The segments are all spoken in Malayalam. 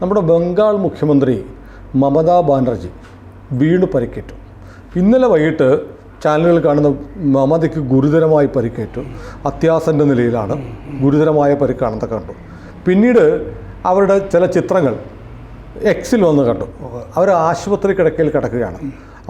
നമ്മുടെ ബംഗാൾ മുഖ്യമന്ത്രി മമതാ ബാനർജി വീണ് പരിക്കേറ്റു. ഇന്നലെ വൈകിട്ട് ചാനലുകൾ കാണുന്ന മമതയ്ക്ക് ഗുരുതരമായി പരിക്കേറ്റു. അത്യാസന്ന നിലയിലാണ്, ഗുരുതരമായ പരിക്കാണെന്ന് കണ്ടു. പിന്നീട് അവരുടെ ചില ചിത്രങ്ങൾ എക്സിൽ വന്ന് കണ്ടു. അവർ ആശുപത്രി കിടക്കയിൽ കിടക്കുകയാണ്.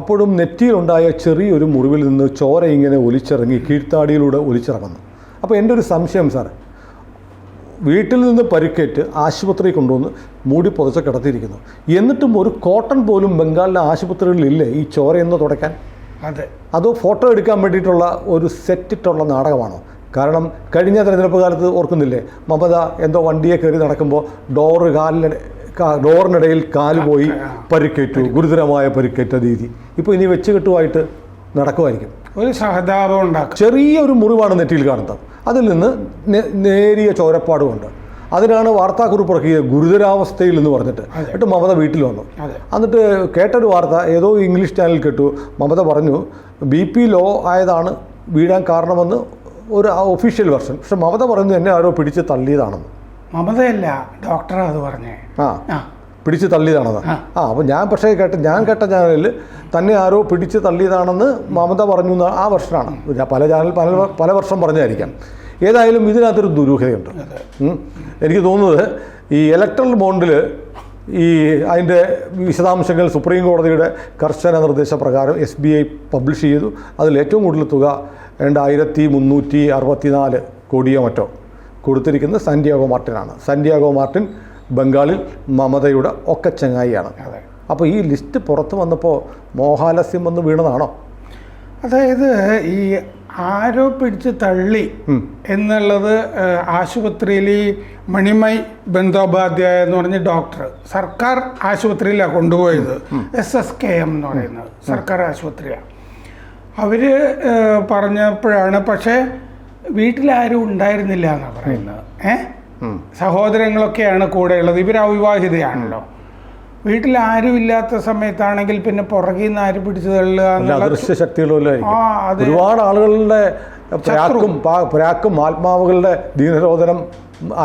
അപ്പോഴും നെറ്റിയിലുണ്ടായ ചെറിയൊരു മുറിവിൽ നിന്ന് ചോര ഇങ്ങനെ ഒലിച്ചിറങ്ങി കീഴ്ത്താടിയിലൂടെ ഒലിച്ചിറങ്ങുന്നു. അപ്പോൾ എൻ്റെ ഒരു സംശയം സാർ, വീട്ടിൽ നിന്ന് പരിക്കേറ്റ് ആശുപത്രി കൊണ്ടുവന്ന് മൂടി പുതച്ച് കിടത്തിയിരിക്കുന്നു. എന്നിട്ടും ഒരു കോട്ടൺ പോലും ബംഗാളിലെ ആശുപത്രികളിലില്ലേ ഈ ചോരയെന്ന് തുടയ്ക്കാൻ? അതെ. അതോ ഫോട്ടോ എടുക്കാൻ വേണ്ടിയിട്ടുള്ള ഒരു സെറ്റിട്ടുള്ള നാടകമാണോ? കാരണം കഴിഞ്ഞ തെരഞ്ഞെടുപ്പ് കാലത്ത് ഓർക്കുന്നില്ലേ, മമത എന്തോ വണ്ടിയെ കയറി നടക്കുമ്പോൾ ഡോറിനിടയിൽ കാല് പോയി പരിക്കേറ്റു, ഗുരുതരമായ പരിക്കേറ്റ രീതി. ഇപ്പോൾ ഇനി വെച്ച് കെട്ടുമായിട്ട് നടക്കുമായിരിക്കും. ഒരു സഹതാപം ഉണ്ടാക്കും. ചെറിയൊരു മുറിവാണ് നെറ്റിയിൽ കാണുന്നത്, അതിൽ നിന്ന് നേരിയ ചോരപ്പാടുമുണ്ട്. അതിനാണ് വാർത്താക്കുറിപ്പ് ഇറക്കിയത് ഗുരുതരാവസ്ഥയിൽ എന്ന് പറഞ്ഞിട്ട്. എന്നിട്ട് മമത വീട്ടിൽ വന്നു. എന്നിട്ട് കേട്ടൊരു വാർത്ത ഏതോ ഇംഗ്ലീഷ് ചാനൽ കേട്ടു, മമത പറഞ്ഞു BP ലോ ആയതാണ് വീഴാൻ കാരണമെന്ന് ഒരു ഒഫീഷ്യൽ വെർഷൻ. പക്ഷെ മമത പറയുന്നത് എന്നെ ആരോ പിടിച്ച് തള്ളിയതാണെന്ന്. മമതയല്ല, ഡോക്ടറാണ് അത് പറഞ്ഞേ. പിടിച്ച് തള്ളിയതാണെന്ന്. അപ്പോൾ ഞാൻ കേട്ട ചാനലിൽ തന്നെ ആരോ പിടിച്ച് തള്ളിയതാണെന്ന് മമത പറഞ്ഞു. ആ വെർഷനാണ്. പല വർഷം പറഞ്ഞായിരിക്കാം. ഏതായാലും ഇതിനകത്തൊരു ദുരൂഹതയുണ്ട്. എനിക്ക് തോന്നുന്നത് ഈ ഇലക്ട്രൽ ബോണ്ടിൽ അതിൻ്റെ വിശദാംശങ്ങൾ സുപ്രീം കോടതിയുടെ കർശന നിർദ്ദേശപ്രകാരം SBI പബ്ലിഷ് ചെയ്തു. അതിൽ ഏറ്റവും കൂടുതൽ തുക 2364 കോടിയോ മറ്റോ കൊടുത്തിരിക്കുന്നത് സാന്റിയാഗോ മാർട്ടിനാണ്. സാന്റിയാഗോ മാർട്ടിൻ ബംഗാളിൽ മമതയുടെ ഒക്കെ ചങ്ങായിയാണ്. അപ്പോൾ ഈ ലിസ്റ്റ് പുറത്ത് വന്നപ്പോൾ മോഹാലസ്യം വന്ന് വീണതാണോ? അതായത് ഈ ആരോ പിടിച്ച് തള്ളി എന്നുള്ളത് ആശുപത്രിയിൽ ഈ മണിമയ് ബന്ദോപാധ്യായ എന്ന് പറഞ്ഞ ഡോക്ടർ സർക്കാർ ആശുപത്രിയിലാണ് കൊണ്ടുപോയത്. SSKM എന്ന് പറയുന്നത് സർക്കാർ ആശുപത്രിയാണ്. അവർ പറഞ്ഞപ്പോഴാണ്, പക്ഷേ വീട്ടിലാരും ഉണ്ടായിരുന്നില്ല എന്നാണ് പറയുന്നത്. സഹോദരങ്ങളൊക്കെയാണ് കൂടെയുള്ളത്. ഇവർ അവിവാഹിതയാണല്ലോ. വീട്ടിലാരും ഇല്ലാത്ത സമയത്താണെങ്കിൽ പിന്നെ പുറകിൽ നിന്ന് ആര് പിടിച്ചു തള്ളുക? ഒരുപാട് ആളുകളുടെ പ്രാക്കും ആത്മാവുകളുടെ ദീനരോധനം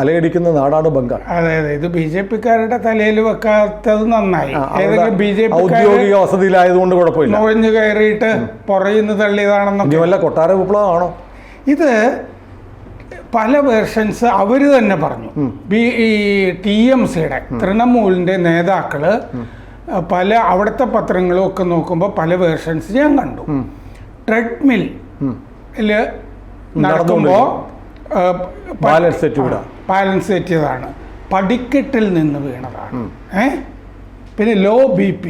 അലയടിക്കുന്ന നാടാണ് ബംഗാൾ. അതെ അതെ, ഇത് BJP-ക്കാരുടെ തലയിൽ വെക്കാത്തത് നന്നായി. ഏതെങ്കിലും BJP ഔദ്യോഗിക വസതിയിലായതുകൊണ്ട് കുഴപ്പമില്ല. നുഴഞ്ഞു കയറിയിട്ട് പുറകിൽ നിന്ന് തള്ളിയതാണെന്നൊക്കെ. വല്ല കൊട്ടാര വിപ്ലവമാണോ ഇത്? പല വേർഷൻസ് അവർ തന്നെ പറഞ്ഞു. ഈ TMCയുടെ തൃണമൂലിൻ്റെ നേതാക്കൾ അവിടുത്തെ പത്രങ്ങളും ഒക്കെ നോക്കുമ്പോൾ പല വേർഷൻസ് ഞാൻ കണ്ടു. ട്രെഡ്മില്ലിൽ നടക്കുമ്പോൾ ബാലൻസ് തെറ്റിയതാണ്, പടിക്കെട്ടിൽ നിന്ന് വീണതാണ്, പിന്നെ ലോ BP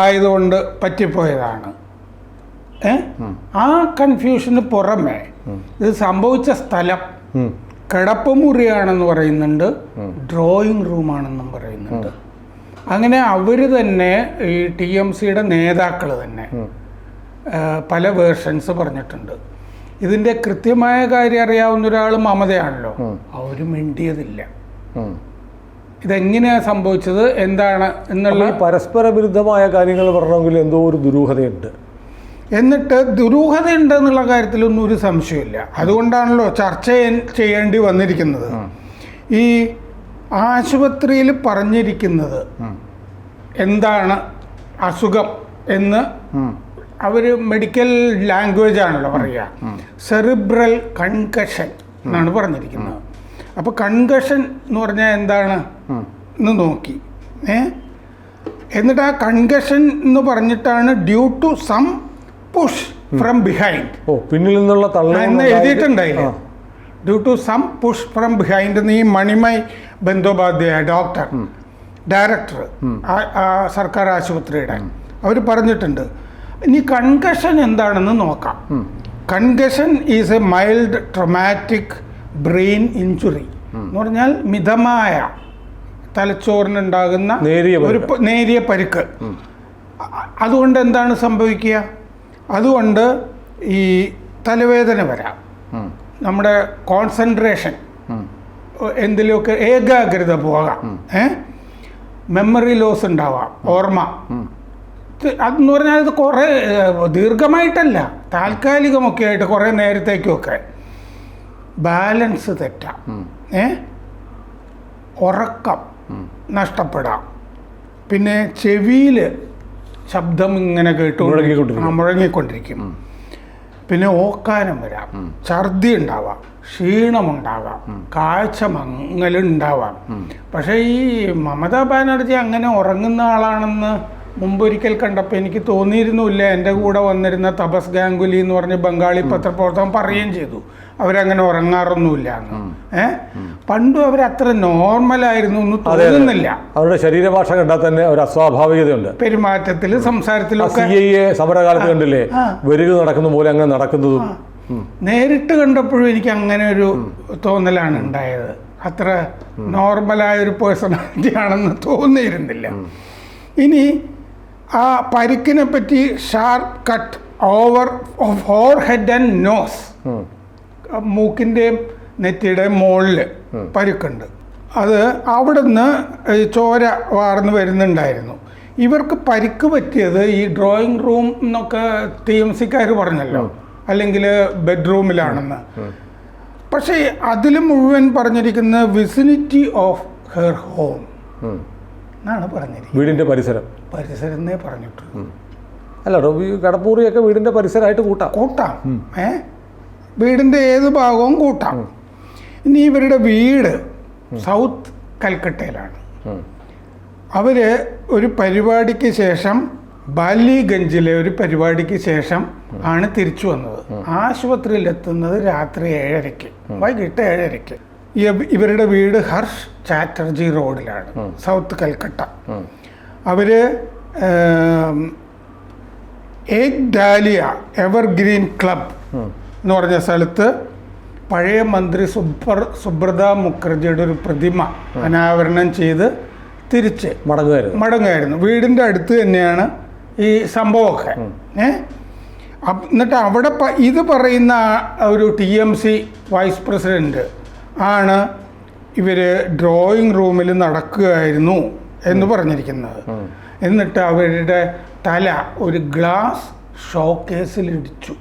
ആയതുകൊണ്ട് പറ്റിപ്പോയതാണ്. ആ കൺഫ്യൂഷന് പുറമെ ഇത് സംഭവിച്ച സ്ഥലം കിടപ്പുമുറിയാണെന്ന് പറയുന്നുണ്ട്, ഡ്രോയിങ് റൂമാണെന്നും പറയുന്നുണ്ട്. അങ്ങനെ അവർ തന്നെ ഈ TMCയുടെ നേതാക്കൾ തന്നെ പല വേർഷൻസ് പറഞ്ഞിട്ടുണ്ട്. ഇതിൻ്റെ കൃത്യമായ കാര്യം അറിയാവുന്ന ഒരാൾ മമതയാണല്ലോ, അവർ മിണ്ടിയതില്ല. ഇതെങ്ങനെയാണ് സംഭവിച്ചത്, എന്താണ് എന്നുള്ള പരസ്പര വിരുദ്ധമായ കാര്യങ്ങൾ പറഞ്ഞെങ്കിൽ എന്തോ ഒരു ദുരൂഹതയുണ്ട്. എന്നിട്ട് ദുരൂഹതയുണ്ടെന്നുള്ള കാര്യത്തിലൊന്നും ഒരു സംശയമില്ല. അതുകൊണ്ടാണല്ലോ ചർച്ച ചെയ്യേണ്ടി വന്നിരിക്കുന്നത്. ഈ ആശുപത്രിയിൽ പറഞ്ഞിരിക്കുന്നത് എന്താണ് അസുഖം എന്ന് അവർ മെഡിക്കൽ ലാംഗ്വേജ് ആണല്ലോ പറയുക. സെറിബ്രൽ കൺകഷൻ എന്നാണ് പറഞ്ഞിരിക്കുന്നത്. അപ്പോൾ കൺകഷൻ എന്ന് പറഞ്ഞാൽ എന്താണ് എന്ന് നോക്കി. എന്നിട്ട് ആ കൺകഷൻ എന്ന് പറഞ്ഞിട്ടാണ് due to some push from behind, പിന്നിൽ നിന്നുള്ള എന്ന് എഴുതിയിട്ടുണ്ടായില്ലേ. Due to some push from behind എന്ന് ഈ മണിമയ് ബന്ദോപാധ്യായ ഡയറക്ടർ സർക്കാർ ആശുപത്രിയുടെ അവർ പറഞ്ഞിട്ടുണ്ട്. ഇനി കൺകഷൻ എന്താണെന്ന് നോക്കാം. Concussion is A mild traumatic brain injury എന്ന് പറഞ്ഞാൽ മിതമായ തലച്ചോറിനുണ്ടാകുന്ന ഒരു നേരിയ പരിക്ക്. അതുകൊണ്ട് എന്താണ് സംഭവിക്കുക? അതുകൊണ്ട് ഈ തലവേദന വരാം, നമ്മുടെ കോൺസെൻട്രേഷൻ എന്തിലൊക്കെ ഏകാഗ്രത പോകാം, മെമ്മറി ലോസ് ഉണ്ടാവാം, ഓർമ്മ. അതെന്ന് പറഞ്ഞാൽ ഇത് കുറേ ദീർഘമായിട്ടല്ല, താൽക്കാലികമൊക്കെ ആയിട്ട് കുറേ നേരത്തേക്കൊക്കെ. ബാലൻസ് തെറ്റാം, ഉറക്കം നഷ്ടപ്പെടാം. പിന്നെ ചെവിയിൽ ശബ്ദം ഇങ്ങനെ മുഴങ്ങിക്കൊണ്ടിരിക്കും. പിന്നെ ഓക്കാനം വരാം, ഛർദി ഉണ്ടാവാം, ക്ഷീണമുണ്ടാകാം, കാഴ്ച മങ്ങലുണ്ടാവാം. പക്ഷേ ഈ മമതാ ബാനർജി അങ്ങനെ ഉറങ്ങുന്ന ആളാണെന്ന് മുമ്പൊരിക്കൽ കണ്ടപ്പോൾ എനിക്ക് തോന്നിയിരുന്നില്ല. എൻ്റെ കൂടെ വന്നിരുന്ന തപസ് ഗാംഗുലി എന്ന് പറഞ്ഞ ബംഗാളി പത്രപ്രവർത്തകൻ പറയുകയും ചെയ്തു അവരങ്ങനെ ഉറങ്ങാറൊന്നുമില്ല എന്ന്. പണ്ടും അവരത്ര നോർമലായിരുന്നു എന്ന് തോന്നുന്നില്ല. അവരുടെ ശരീരഭാഷ കണ്ടാൽ തന്നെ ഒരു അസ്വാഭാവികതയുണ്ട്. പെരുമാറ്റത്തിലും സംസാരത്തിലൊക്കെ സമരകാലത്ത് കണ്ടില്ലേ വരിക നടക്കുന്ന പോലെ അങ്ങനെ നടക്കുന്നതും. നേരിട്ട് കണ്ടപ്പോഴും എനിക്ക് അങ്ങനെ ഒരു തോന്നലാണ് ഉണ്ടായത്. അത്ര നോർമലായ ഒരു പേഴ്സണാലിറ്റി ആണെന്ന് തോന്നിയിരുന്നില്ല. ഇനി ആ പരിക്കിനെ പറ്റി sharp cut over forehead and nose, മൂക്കിൻ്റെയും നെറ്റിയുടെയും മുകളിൽ പരുക്കുണ്ട്. അത് അവിടുന്ന് ചോര വാർന്ന് വരുന്നുണ്ടായിരുന്നു. ഇവർക്ക് പരിക്ക് പറ്റിയത് ഈ ഡ്രോയിങ് റൂം എന്നൊക്കെ TMC-ക്കാർ പറഞ്ഞല്ലോ, അല്ലെങ്കിൽ ബെഡ്റൂമിലാണെന്ന്. പക്ഷേ അതിൽ മുഴുവൻ പറഞ്ഞിരിക്കുന്ന വിസിനിറ്റി ഓഫ് ഹെർ ഹോം എന്നാണ് പറഞ്ഞിരിക്കുന്നത്. വീടിൻ്റെ പരിസരം എന്നേ പറഞ്ഞിട്ട്. അല്ല, കടപ്പൂറിയൊക്കെ വീടിൻ്റെ പരിസരമായിട്ട് കൂട്ടാം. വീടിൻ്റെ ഏത് ഭാഗവും കൂട്ടാം. ഇനി ഇവരുടെ വീട് സൗത്ത് കൽക്കട്ടയിലാണ്. അവർ ഒരു പരിപാടിക്ക് ശേഷം ബാലിഗഞ്ചിലെ ഒരു പരിപാടിക്ക് ശേഷം ആണ് തിരിച്ചു വന്നത്. ആശുപത്രിയിലെത്തുന്നത് രാത്രി 7:30, വൈകിട്ട് 7:30. ഇവരുടെ വീട് ഹർഷ് ചാറ്റർജി റോഡിലാണ്, സൗത്ത് കൽക്കട്ട. അവർ ഏക് ഡാലിയ എവർഗ്രീൻ ക്ലബ് എന്ന് പറഞ്ഞ സ്ഥലത്ത് പഴയ മന്ത്രി സുബ്രത മുഖർജിയുടെ ഒരു പ്രതിമ അനാവരണം ചെയ്ത് തിരിച്ച് മടങ്ങുമായിരുന്നു. വീടിൻ്റെ അടുത്ത് തന്നെയാണ് ഈ സംഭവമൊക്കെ. എന്നിട്ട് അവിടെ ഇത് പറയുന്ന ഒരു TMC വൈസ് പ്രസിഡന്റ് ആണ് ഇവർ ഡ്രോയിങ് റൂമിൽ നടക്കുകയായിരുന്നു എന്ന് പറഞ്ഞിരിക്കുന്നത്. എന്നിട്ട് അവരുടെ തല ഒരു ഗ്ലാസ് ഷോക്കേസിൽ ഇടിച്ചു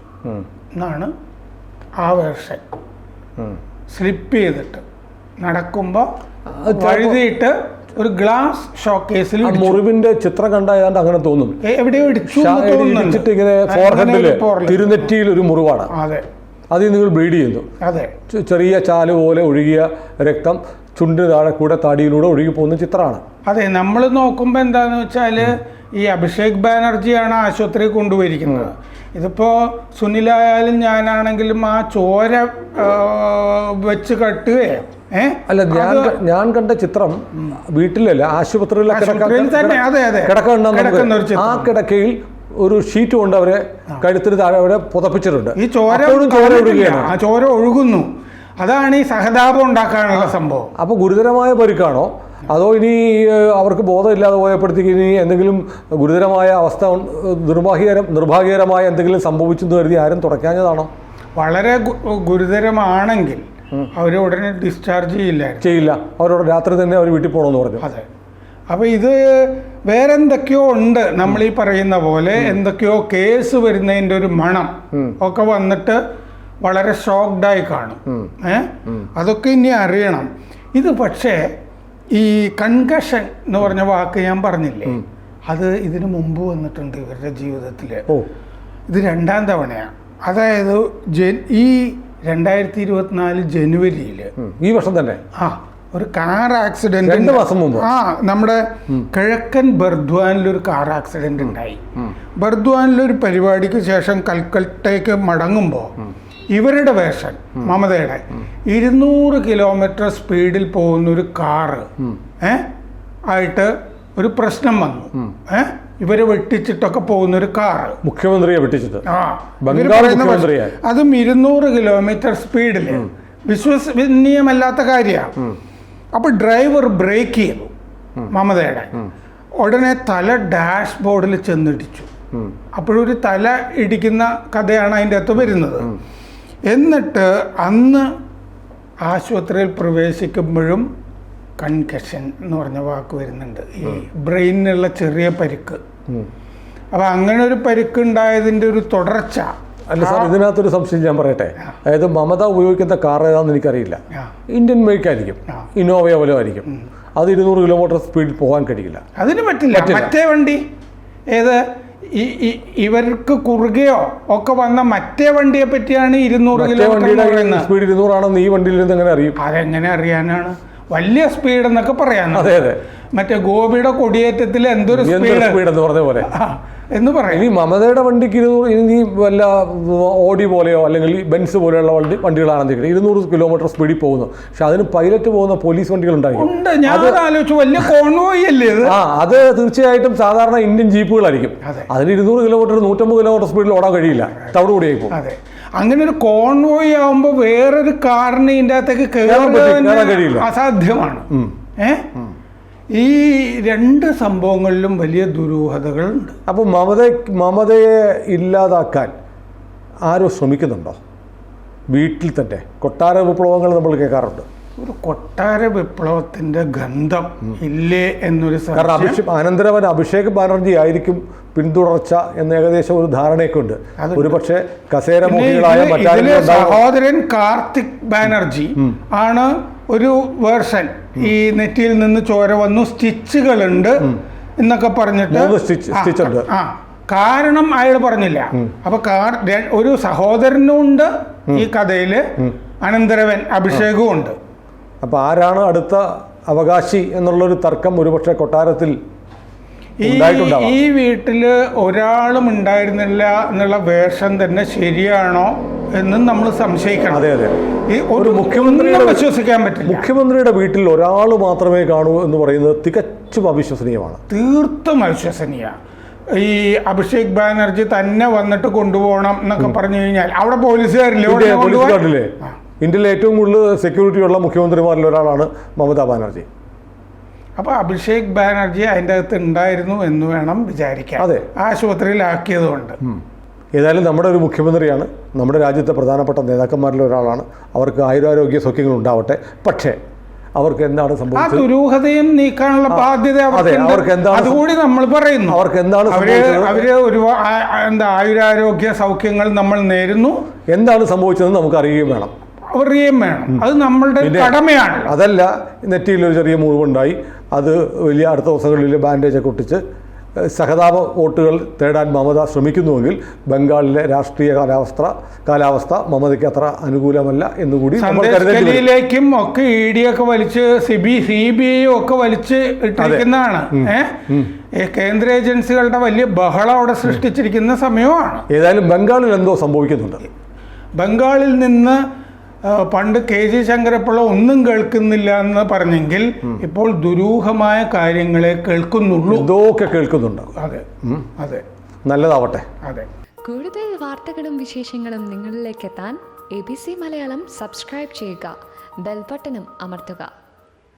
എന്നാണ് ആ വേർഷൻ. സ്ലിപ്പ് ചെയ്തിട്ട് നടക്കുമ്പോൾ വഴുതിയിട്ട് ഒരു ഗ്ലാസ് ഷോക്കേസിൽ മുറിവിന്റെ ചിത്രം കണ്ട ഏതാണ്ട് അങ്ങനെ തോന്നും. എവിടെയോ ഇടിച്ചു ഇങ്ങനെ ഫോർഹെഡില് തിരുനെറ്റിയിൽ ഒരു മുറിവാണ്. അതെ, അതിൽ നിങ്ങൾ ബ്ലീഡ് ചെയ്യുന്നു. അതെ, ചെറിയ ചാല് പോലെ ഒഴുകിയ രക്തം ചുണ്ടിന് താഴെ കൂടെ താടിയിലൂടെ ഒഴുകി പോകുന്ന ചിത്രമാണ്. അതെ, നമ്മൾ നോക്കുമ്പോൾ എന്താന്ന് വെച്ചാൽ ഈ അഭിഷേക് ബാനർജിയാണ് ആശുപത്രിയിൽ കൊണ്ടുപോയിരിക്കുന്നത്. ഇതിപ്പോൾ സുനിലായാലും ഞാനാണെങ്കിലും ആ ചോര വെച്ച് കട്ടുകയോ അല്ല, ഞാൻ കണ്ട ചിത്രം വീട്ടിലല്ല, ആശുപത്രിയിലൊക്കെ കിടക്കുന്ന ആ കിടക്കയിൽ ഒരു ഷീറ്റ് കൊണ്ട് അവരെ കഴുത്തിന് താഴെ അവരെ പുതപ്പിച്ചിട്ടുണ്ട്. ഈ ചോര ഒഴുകുന്നു. അതാണ് ഈ സഹതാപം ഉണ്ടാക്കാനുള്ള സംഭവം. അപ്പോൾ ഗുരുതരമായ പരിക്കാണോ അതോ ഇനി അവർക്ക് ബോധമില്ലാതെ പോയപ്പോഴത്തേക്ക് ഇനി എന്തെങ്കിലും ഗുരുതരമായ അവസ്ഥ നിർഭാഗ്യകരമായ എന്തെങ്കിലും സംഭവിച്ചെന്ന് കരുതി ആരും തുടക്കാഞ്ഞതാണോ? വളരെ ഗുരുതരമാണെങ്കിൽ അവർ ഉടനെ ഡിസ്ചാർജ് ചെയ്യില്ല. അവരോട് രാത്രി തന്നെ അവർ വീട്ടിൽ പോകണമെന്ന് പറഞ്ഞു. അതെ. അപ്പോൾ ഇത് വേറെ എന്തൊക്കെയോ ഉണ്ട്, നമ്മൾ ഈ പറയുന്ന പോലെ എന്തൊക്കെയോ കേസ് വരുന്നതിൻ്റെ ഒരു മണം ഒക്കെ വന്നിട്ട് വളരെ ഷോക്ക്ഡായി കാണും. അതൊക്കെ ഇനി അറിയണം. ഇത് പക്ഷേ ഈ കൺകഷൻ എന്ന് പറഞ്ഞ വാക്ക് ഞാൻ പറഞ്ഞില്ലേ, അത് ഇതിനു മുമ്പ് വന്നിട്ടുണ്ട് ഇവരുടെ ജീവിതത്തിൽ. ഇത് 2ാം തവണയാണ്. അതായത് ഈ 2024 ജനുവരിയിൽ, ഈ വർഷം തന്നെ ഒരു കാർ ആക്സിഡന്റ് 2 മാസം മുമ്പ് നമ്മുടെ കിഴക്കൻ ബർദ്വാനിലൊരു കാർ ആക്സിഡന്റ് ഉണ്ടായി. ബർദ്വാനിലൊരു പരിപാടിക്ക് ശേഷം കൽക്കട്ടയ്ക്ക് മടങ്ങുമ്പോൾ ഇവരുടെ വേർഷൻ, മമതയുടെ 200 കിലോമീറ്റർ സ്പീഡിൽ പോകുന്ന ഒരു കാറ് ആയിട്ട് ഒരു പ്രശ്നം വന്നു. ഇവരെ വെട്ടിച്ചിട്ടൊക്കെ പോകുന്ന ഒരു കാറ്, മുഖ്യമന്ത്രിയെ വെട്ടിച്ചിട്ട്, അതും 200 കിലോമീറ്റർ സ്പീഡിൽ. വിശ്വസനീയമല്ലാത്ത കാര്യമാണ്. അപ്പൊ ഡ്രൈവർ ബ്രേക്ക് ചെയ്തു മമതയുടെ. ഉടനെ തല ഡാഷ് ബോർഡിൽ ചെന്നിടിച്ചു. അപ്പോഴൊരു തല ഇടിക്കുന്ന കഥയാണ് അതിൻ്റെ അകത്ത് വരുന്നത്. എന്നിട്ട് അന്ന് ആശുപത്രിയിൽ പ്രവേശിക്കുമ്പോഴും കൺകഷൻ എന്ന് പറഞ്ഞ വാക്ക് വരുന്നുണ്ട്, ഈ ബ്രെയിനിനുള്ള ചെറിയ പരിക്ക്. അപ്പം അങ്ങനെ ഒരു പരിക്ക് ഉണ്ടായതിൻ്റെ ഒരു തുടർച്ച. അല്ല സാർ, ഇതിനകത്തൊരു സംശയം ഞാൻ പറയട്ടെ. അതായത് മമത ഉപയോഗിക്കുന്ന കാർ ഏതാണെന്ന് എനിക്കറിയില്ല. ഇന്ത്യൻ മേക്ക് ആയിരിക്കും, ഇന്നോവയോ വല്ലോ ആയിരിക്കും. അത് 200 കിലോമീറ്റർ സ്പീഡിൽ പോകാൻ കഴിയില്ല. അതിന് പറ്റില്ല. മറ്റേ വണ്ടി ഏത് ഇവർക്ക് കുറുകയോ ഒക്കെ വന്ന മറ്റേ വണ്ടിയെ പറ്റിയാണ് 200 കിലോമീറ്റർ സ്പീഡ് 200 ആണെന്ന് ഈ വണ്ടിയിൽ നിന്ന് എങ്ങനെ അറിയും? അതെങ്ങനെ അറിയാനാണ്? വലിയ സ്പീഡ് എന്നൊക്കെ പറയാൻ. അതെ അതെ, മറ്റേ ഗോപിയുടെ കൊടിയേറ്റത്തിൽ എന്തൊരു സ്പീഡ് എന്ന് പറഞ്ഞ പോലെ എന്ന് പറയാം. ഇനി മമതയുടെ വണ്ടിക്ക് 200, ഇനി വല്ല ഓഡി പോലെയോ അല്ലെങ്കിൽ ബെൻസ് പോലെയുള്ള വണ്ടികളാണെന്ന് 200 കിലോമീറ്റർ സ്പീഡിൽ പോകുന്നു. പക്ഷെ അതിന് പൈലറ്റ് പോകുന്ന പോലീസ് വണ്ടികളുണ്ടായിരിക്കും. ഞാൻ ആലോചിച്ചു, വലിയ കോൺവോയ് അല്ലേ അത്? അത് തീർച്ചയായിട്ടും സാധാരണ ഇന്ത്യൻ ജീപ്പുകളായിരിക്കും. അതിന് 200 കിലോമീറ്റർ 150 കിലോമീറ്റർ സ്പീഡിൽ ഓടാൻ കഴിയില്ല, തവിടുകൂടിയായി പോകും. അതെ, അങ്ങനെ ഒരു കോൺവോയ് ആവുമ്പോൾ വേറൊരു കാറിന് ഇതിൻ്റെ അകത്തേക്ക് കയറാൻ കഴിയില്ല, അസാധ്യമാണ്. ഈ രണ്ട് സംഭവങ്ങളിലും വലിയ ദുരൂഹതകളുണ്ട്. അപ്പോൾ മമതയെ ഇല്ലാതാക്കാൻ ആരോ ശ്രമിക്കുന്നുണ്ടോ? വീട്ടിൽ തന്നെ കൊട്ടാര വിപ്ലവങ്ങൾ നമ്മൾ കേൾക്കാറുണ്ട്. ഒരു കൊട്ടാര വിപ്ലവത്തിന്റെ ഗന്ധം ഇല്ലേ എന്നൊരു കാരണം അനന്തരവൻ അഭിഷേക് ബാനർജി ആയിരിക്കും പിന്തുടർച്ച എന്ന് ഏകദേശം ഒരു ധാരണയൊക്കെ ഉണ്ട്. ഒരു പക്ഷേ കസേരമോഹികളായ സഹോദരൻ കാർത്തിക് ബാനർജി ആണ് ഒരു വേർഷൻ. ഈ നെറ്റിയിൽ നിന്ന് ചോര വന്നു, സ്റ്റിച്ചുകളുണ്ട് എന്നൊക്കെ പറഞ്ഞിട്ട് കാരണം അയാൾ പറഞ്ഞില്ല. അപ്പൊ ഒരു സഹോദരനും ഉണ്ട് ഈ കഥയില്, അനന്തരവൻ അഭിഷേകവും ഉണ്ട്. അപ്പൊ ആരാണ് അടുത്ത അവകാശി എന്നുള്ളൊരു തർക്കം ഒരുപക്ഷെ കൊട്ടാരത്തിൽ ഈ വീട്ടില് ഒരാളും ഉണ്ടായിരുന്നില്ല എന്നുള്ള വേഷം തന്നെ ശരിയാണോ എന്നും നമ്മൾ സംശയിക്കണം. അതെ അതെ, ഒരു മുഖ്യമന്ത്രിയെ വിശ്വസിക്കാൻ പറ്റില്ല. മുഖ്യമന്ത്രിയുടെ വീട്ടിൽ ഒരാൾ മാത്രമേ കാണൂ എന്ന് പറയുന്നത് തികച്ചും അവിശ്വസനീയമാണ്. തീർത്തും അവിശ്വസനീയ. ഈ അഭിഷേക് ബാനർജി തന്നെ വന്നിട്ട് കൊണ്ടുപോകണം എന്നൊക്കെ പറഞ്ഞു കഴിഞ്ഞാൽ അവിടെ പോലീസുകാരില്ലേ? ഇന്ത്യയിലെ ഏറ്റവും കൂടുതൽ സെക്യൂരിറ്റി ഉള്ള മുഖ്യമന്ത്രിമാരിൽ ഒരാളാണ് മമതാ ബാനർജി. അപ്പോൾ അഭിഷേക് ബാനർജി അതിൻ്റെ അകത്ത് ഉണ്ടായിരുന്നു എന്ന് വേണം വിചാരിക്കാൻ. അതെ, ആശുപത്രിയിലാക്കിയതുകൊണ്ട്. ഏതായാലും നമ്മുടെ ഒരു മുഖ്യമന്ത്രിയാണ്, നമ്മുടെ രാജ്യത്തെ പ്രധാനപ്പെട്ട നേതാക്കന്മാരിൽ ഒരാളാണ്. അവർക്ക് ആയുരാരോഗ്യ സൗഖ്യങ്ങൾ ഉണ്ടാവട്ടെ. പക്ഷേ അവർക്ക് എന്താണ് സംഭവിച്ചത്? ദുരൂഹതയും നീക്കാനുള്ള ബാധ്യത അവർക്ക് എന്താണ്, അതുകൂടി നമ്മൾ പറയുന്നു. അവർക്ക് എന്താണ് അവര് ഒരു ആയുരാരോഗ്യ സൗഖ്യങ്ങൾ നമ്മൾ നേരുന്നു. എന്താണ് സംഭവിച്ചതെന്ന് നമുക്ക് അറിയുകയും വേണം, അത് നമ്മളുടെ കടമയാണ്. അതല്ല, നെറ്റിയിൽ ഒരു ചെറിയ മുറിവുണ്ടായി, അത് വലിയ അടുത്ത ദിവസങ്ങളിൽ ബാൻഡേജൊക്കെ ഒട്ടിച്ച് സഹതാപ വോട്ടുകൾ തേടാൻ മമത ശ്രമിക്കുന്നുവെങ്കിൽ ബംഗാളിലെ രാഷ്ട്രീയ കാലാവസ്ഥ മമതയ്ക്ക് അത്ര അനുകൂലമല്ല എന്നുകൂടി ിലേക്കും ഒക്കെ ED ഒക്കെ വലിച്ച് CBI ഒക്കെ വലിച്ച് ഇട്ടിരിക്കുന്നതാണ്. കേന്ദ്ര ഏജൻസികളുടെ വലിയ ബഹളം അവിടെ സൃഷ്ടിച്ചിരിക്കുന്ന സമയമാണ്. ഏതായാലും ബംഗാളിൽ എന്തോ സംഭവിക്കുന്നുണ്ട്. ബംഗാളിൽ നിന്ന് പണ്ട് KG ശങ്കരപ്പിള്ള ഒന്നും കേൾക്കുന്നില്ല എന്ന് പറഞ്ഞെങ്കിൽ ഇപ്പോൾ ദുരൂഹമായ കാര്യങ്ങളെ കേൾക്കുന്നുള്ളൂ. ഇതൊക്കെ കേൾക്കുന്നുണ്ട്. അതെ അതെ, നല്ലതാവട്ടെ. അതെ. കൂടുതൽ വാർത്തകളും വിശേഷങ്ങളും നിങ്ങളിലേക്ക് എത്താൻ ABC മലയാളം സബ്സ്ക്രൈബ് ചെയ്യുക, ബെൽ ബട്ടണും അമർത്തുക.